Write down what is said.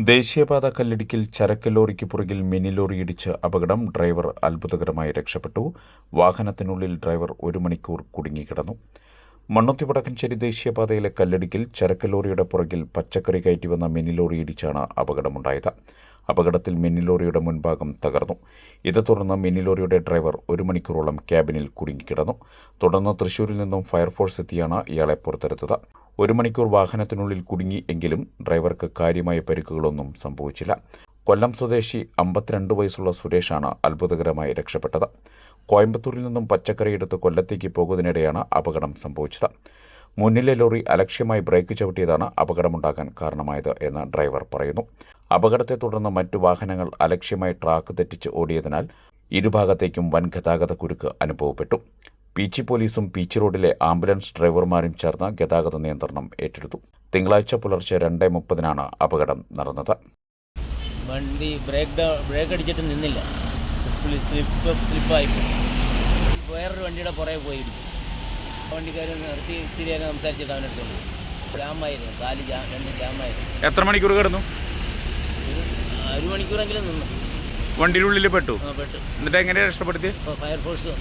ദേശീയപാത കല്ലിടിക്കിൽ ചരക്ക് ലോറിക്ക് പുറകിൽ മിനി ലോറി ഇടിച്ച് അപകടം. ഡ്രൈവർ അത്ഭുതകരമായി രക്ഷപ്പെട്ടു. വാഹനത്തിനുള്ളിൽ ഡ്രൈവർ 1 മണിക്കൂർ കുടുങ്ങിക്കിടന്നു. മണ്ണുത്തി വടക്കഞ്ചേരി ദേശീയപാതയിലെ കല്ലിടിക്കിൽ ചരക്ക് ലോറിയുടെ പുറകിൽ പച്ചക്കറി കയറ്റി വന്ന മിനി ലോറി ഇടിച്ചാണ് അപകടമുണ്ടായത്. അപകടത്തിൽ മിനി ലോറിയുടെ മുൻഭാഗം തകർന്നു. ഇതേ തുടർന്ന് മിനി ലോറിയുടെ ഡ്രൈവർ 1 മണിക്കൂറോളം ക്യാബിനിൽ കുടുങ്ങിക്കിടന്നു. തുടർന്ന് തൃശൂരിൽ നിന്നും ഫയർഫോഴ്സ് എത്തിയാണ് ഇയാളെ പുറത്തെടുത്തത്. 1 മണിക്കൂർ വാഹനത്തിനുള്ളിൽ കുടുങ്ങി എങ്കിലും ഡ്രൈവർക്ക് കാര്യമായ പരിക്കുകളൊന്നും സംഭവിച്ചില്ല. കൊല്ലം സ്വദേശി 52 വയസ്സുള്ള സുരേഷാണ് അത്ഭുതകരമായി രക്ഷപ്പെട്ടത്. കോയമ്പത്തൂരിൽ നിന്നും പച്ചക്കറി എടുത്ത് കൊല്ലത്തേക്ക് പോകുന്നതിനിടെയാണ് അപകടം സംഭവിച്ചത്. മുന്നിലെ ലോറി അലക്ഷ്യമായി ബ്രേക്ക് ചവിട്ടിയതാണ് അപകടമുണ്ടാകാൻ കാരണമായത് എന്ന് ഡ്രൈവർ പറയുന്നു. അപകടത്തെ തുടർന്ന് മറ്റു വാഹനങ്ങൾ അലക്ഷ്യമായി ട്രാക്ക് തെറ്റിച്ച് ഓടിയതിനാൽ ഇരുഭാഗത്തേക്കും വൻ ഗതാഗത കുരുക്ക് അനുഭവപ്പെട്ടു. പീച്ചി പോലീസും പീച്ചി റോഡിലെ ആംബുലൻസ് ഡ്രൈവർമാരും ചേർന്ന് ഗതാഗത നിയന്ത്രണം ഏറ്റെടുത്തു. തിങ്കളാഴ്ച പുലർച്ചെ 2:30-നാണ് അപകടം നടന്നത്. വണ്ടി ബ്രേക്ക് അടിച്ചിട്ട് നിന്നില്ല, സ്ലിപ്പായി വേറൊരു വണ്ടിയുടെ പുറകെ പോയി ഇടിച്ചു. വണ്ടിക്കാർ നിർത്തി ഇച്ചിരി നേരം സംസാരിച്ചിട്ട് അവനെടുത്തോളൂ. ജാമായിരുന്നു, കാല് രണ്ട് ജാമായിരുന്നു. എത്ര മണിക്കൂർ കിടന്നു? 1 മണിക്കൂറെങ്കിലും നിന്നു. വണ്ടിയുടെ ഉള്ളിൽ പെട്ടു. പെട്ടു. എന്നിട്ട് എങ്ങനെയാണ് രക്ഷപ്പെടുത്തി? ഫയർഫോഴ്സ്